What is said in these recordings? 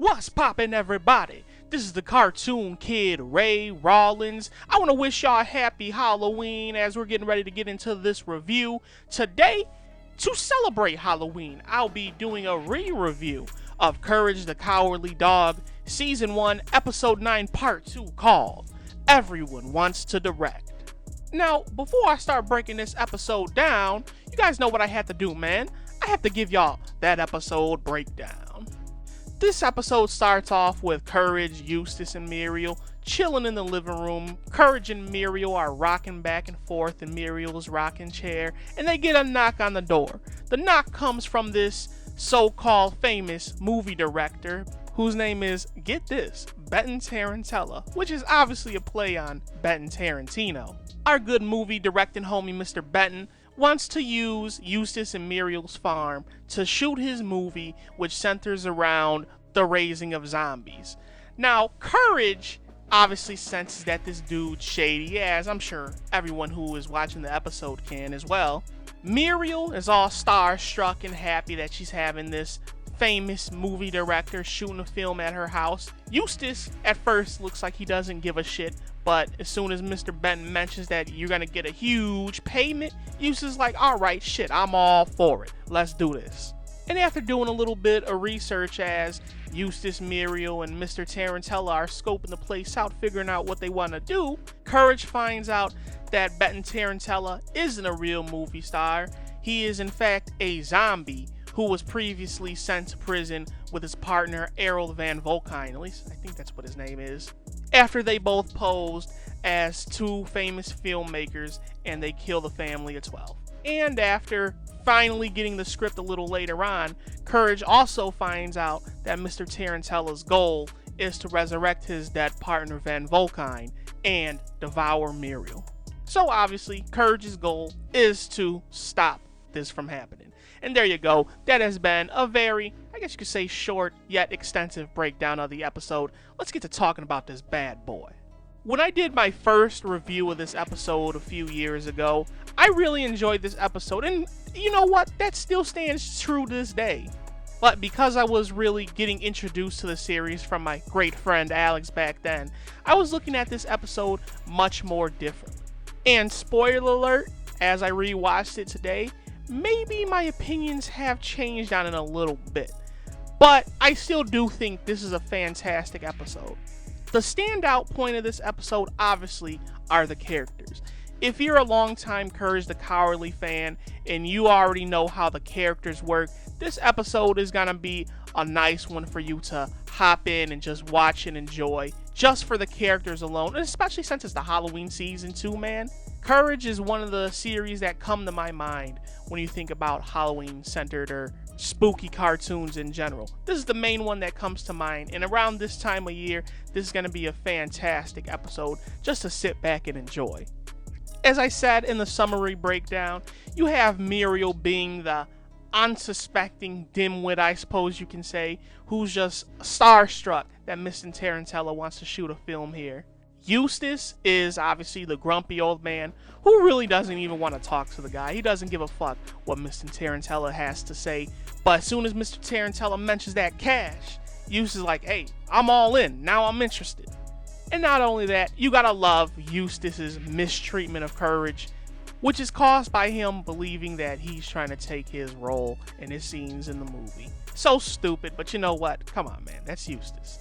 What's poppin', everybody? This is the Cartoon Kid, Ray Rollins. I want to wish y'all a happy Halloween as we're getting ready to get into this review. Today, to celebrate Halloween, I'll be doing a re-review of Courage the Cowardly Dog, Season 1, Episode 9, Part 2, called Everyone Wants to Direct. Now, before I start breaking this episode down, you guys know what I have to do, man. I have to give y'all that episode breakdown. This episode starts off with Courage, Eustace, and Muriel chilling in the living room. Courage and Muriel are rocking back and forth in Muriel's rocking chair, and they get a knock on the door. The knock comes from this so-called famous movie director, whose name is, get this, Quentin Tarantella, which is obviously a play on Quentin Tarantino. Our good movie directing homie Mr. Benton wants to use Eustace and Muriel's farm to shoot his movie, which centers around the raising of zombies. Now, Courage obviously senses that this dude's shady, as I'm sure everyone who is watching the episode can as well. Muriel is all starstruck and happy that she's having this famous movie director shooting a film at her house. Eustace at first looks like he doesn't give a shit, but as soon as Mr. Benton mentions that you're gonna get a huge payment, Eustace is like, alright, shit, I'm all for it. Let's do this. And after doing a little bit of research as Eustace, Muriel, and Mr. Tarantella are scoping the place out, figuring out what they want to do, Courage finds out that Quentin Tarantella isn't a real movie star. He is in fact a zombie who was previously sent to prison with his partner Errol Van Volkine, at least I think that's what his name is, after they both posed as two famous filmmakers and they kill the family of 12. And after finally getting the script a little later on, Courage also finds out that Mr. Tarantella's goal is to resurrect his dead partner Van Volkine and devour Muriel. So obviously, Courage's goal is to stop this from happening. And there you go. That has been a very, I guess you could say, short yet extensive breakdown of the episode. Let's get to talking about this bad boy. When I did my first review of this episode a few years ago, I really enjoyed this episode, and you know what? That still stands true to this day. But because I was really getting introduced to the series from my great friend Alex back then, I was looking at this episode much more different. And spoiler alert, as I rewatched it today, maybe my opinions have changed on it a little bit. But I still do think this is a fantastic episode. The standout point of this episode, obviously, are the characters. If you're a longtime Courage the Cowardly fan and you already know how the characters work, this episode is gonna be a nice one for you to hop in and just watch and enjoy, just for the characters alone, and especially since it's the Halloween season too, man. Courage is one of the series that come to my mind when you think about Halloween-centered or spooky cartoons in general. This is the main one that comes to mind, and around this time of year, this is going to be a fantastic episode just to sit back and enjoy. As I said in the summary breakdown, you have Muriel being the unsuspecting dimwit, I suppose you can say, who's just starstruck that Mr. Tarantella wants to shoot a film here. Eustace is obviously the grumpy old man who really doesn't even want to talk to the guy. He doesn't give a fuck what Mr. Tarantella has to say. But as soon as Mr. Tarantella mentions that cash, Eustace is like, hey, I'm all in. Now I'm interested. And not only that, you gotta love Eustace's mistreatment of Courage, which is caused by him believing that he's trying to take his role in his scenes in the movie. So stupid, but you know what? Come on, man. That's Eustace.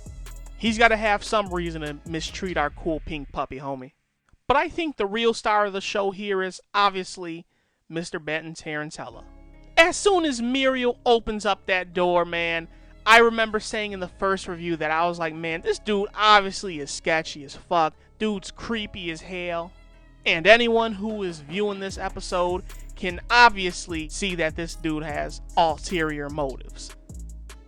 He's got to have some reason to mistreat our cool pink puppy, homie. But I think the real star of the show here is obviously Mr. Quentin Tarantella. As soon as Muriel opens up that door, man, I remember saying in the first review that I was like, man, this dude obviously is sketchy as fuck. Dude's creepy as hell. And anyone who is viewing this episode can obviously see that this dude has ulterior motives.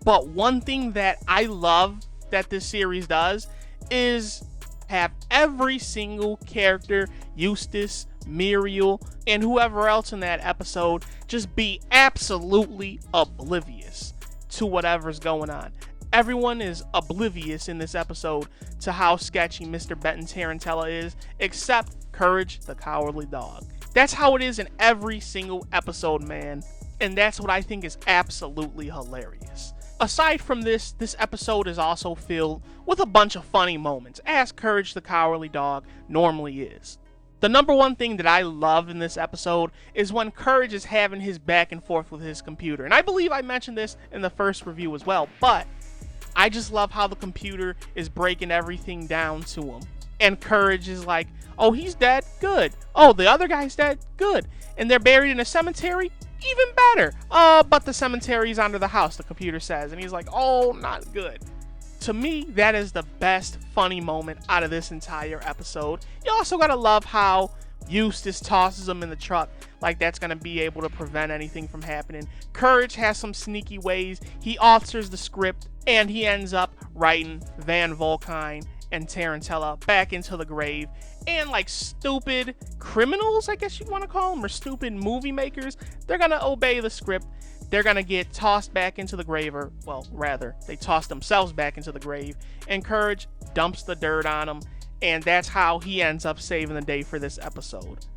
But one thing that I love that this series does is have every single character, Eustace, Muriel, and whoever else in that episode, just be absolutely oblivious to whatever's going on. Everyone is oblivious in this episode to how sketchy Mr. Quentin Tarantella is, except Courage the Cowardly Dog. That's how it is in every single episode, man. And that's what I think is absolutely hilarious. Aside from this episode is also filled with a bunch of funny moments, as Courage the Cowardly Dog normally is. The number one thing that I love in this episode is when Courage is having his back and forth with his computer. And I believe I mentioned this in the first review as well, but I just love how the computer is breaking everything down to him. And Courage is like, oh, he's dead? Good. Oh, the other guy's dead? Good. And they're buried in a cemetery? Even better. But the cemetery's under the house, the computer says. And he's like, oh, not good. To me, that is the best funny moment out of this entire episode. You also gotta love how Eustace tosses him in the truck like that's gonna be able to prevent anything from happening. Courage has some sneaky ways. He alters the script and he ends up writing Van Volkine and Tarantella back into the grave. And like stupid criminals, I guess you'd want to call them, or stupid movie makers, they're gonna obey the script. They're gonna get tossed back into the grave, or well, rather, they toss themselves back into the grave, and Courage dumps the dirt on them, and that's how he ends up saving the day for this episode.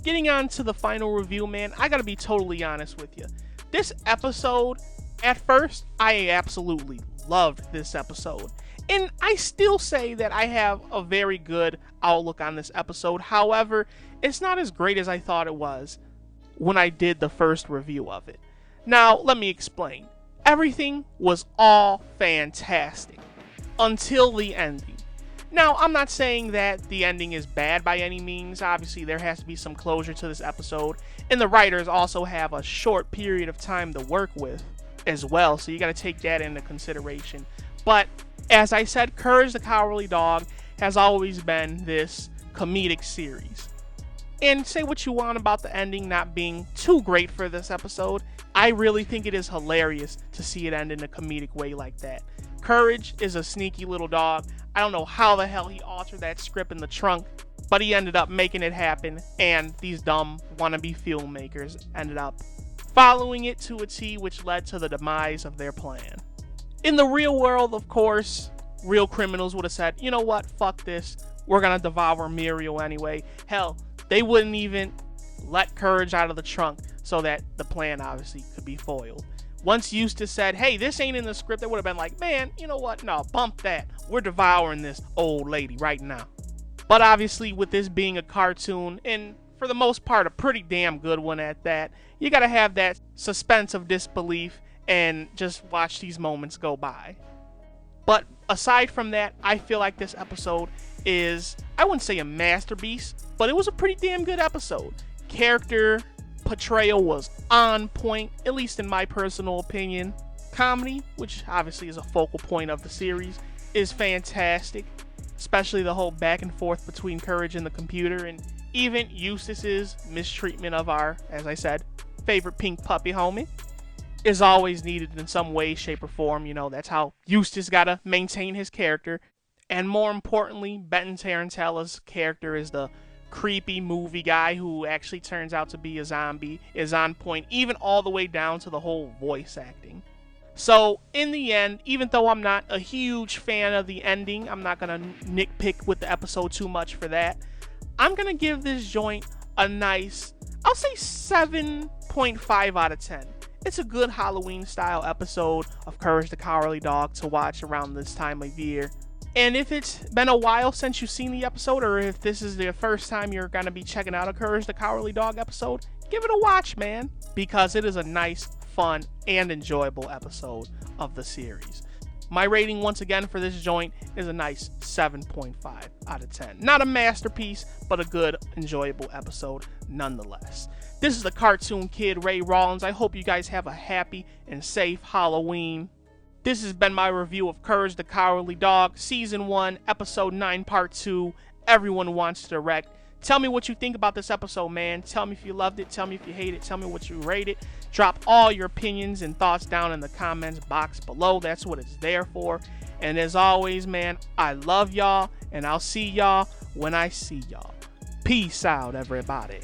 Getting on to the final review, man, I gotta be totally honest with you. This episode, at first, I absolutely loved this episode. And I still say that I have a very good outlook on this episode. However, it's not as great as I thought it was when I did the first review of it. Now, let me explain. Everything was all fantastic until the ending. Now, I'm not saying that the ending is bad by any means. Obviously, there has to be some closure to this episode. And the writers also have a short period of time to work with as well. So you got to take that into consideration. But as I said, Courage the Cowardly Dog has always been this comedic series. And say what you want about the ending not being too great for this episode, I really think it is hilarious to see it end in a comedic way like that. Courage is a sneaky little dog. I don't know how the hell he altered that script in the trunk, but he ended up making it happen, and these dumb wannabe filmmakers ended up following it to a T, which led to the demise of their plan. In the real world, of course, real criminals would have said, you know what, fuck this, we're gonna devour Muriel anyway. Hell, they wouldn't even let Courage out of the trunk so that the plan obviously could be foiled. Once Eustace said, hey, this ain't in the script, they would have been like, man, you know what, no, bump that, we're devouring this old lady right now. But obviously, with this being a cartoon, and for the most part a pretty damn good one at that, you gotta have that suspense of disbelief and just watch these moments go by. But aside from that, I feel like this episode is, I wouldn't say a masterpiece, but it was a pretty damn good episode. Character portrayal was on point, at least in my personal opinion. Comedy, which obviously is a focal point of the series, is fantastic, especially the whole back and forth between Courage and the computer, and even Eustace's mistreatment of our, as I said, favorite pink puppy homie is always needed in some way, shape, or form. You know, that's how Eustace gotta maintain his character. And more importantly, Benton Tarantella's character is the creepy movie guy who actually turns out to be a zombie, is on point, even all the way down to the whole voice acting. So, in the end, even though I'm not a huge fan of the ending, I'm not gonna nitpick with the episode too much for that, I'm gonna give this joint a nice, I'll say 7.5 out of 10. It's a good Halloween-style episode of Courage the Cowardly Dog to watch around this time of year. And if it's been a while since you've seen the episode, or if this is the first time you're going to be checking out a Courage the Cowardly Dog episode, give it a watch, man, because it is a nice, fun, and enjoyable episode of the series. My rating, once again, for this joint is a nice 7.5 out of 10. Not a masterpiece, but a good, enjoyable episode nonetheless. This is the Cartoon Kid, Ray Rollins. I hope you guys have a happy and safe Halloween. This has been my review of Courage the Cowardly Dog, Season 1, Episode 9, Part 2, Everyone Wants to Direct. Tell me what you think about this episode, man. Tell me if you loved it. Tell me if you hate it. Tell me what you rate it. Drop all your opinions and thoughts down in the comments box below. That's what it's there for. And as always, man, I love y'all, and I'll see y'all when I see y'all. Peace out, everybody.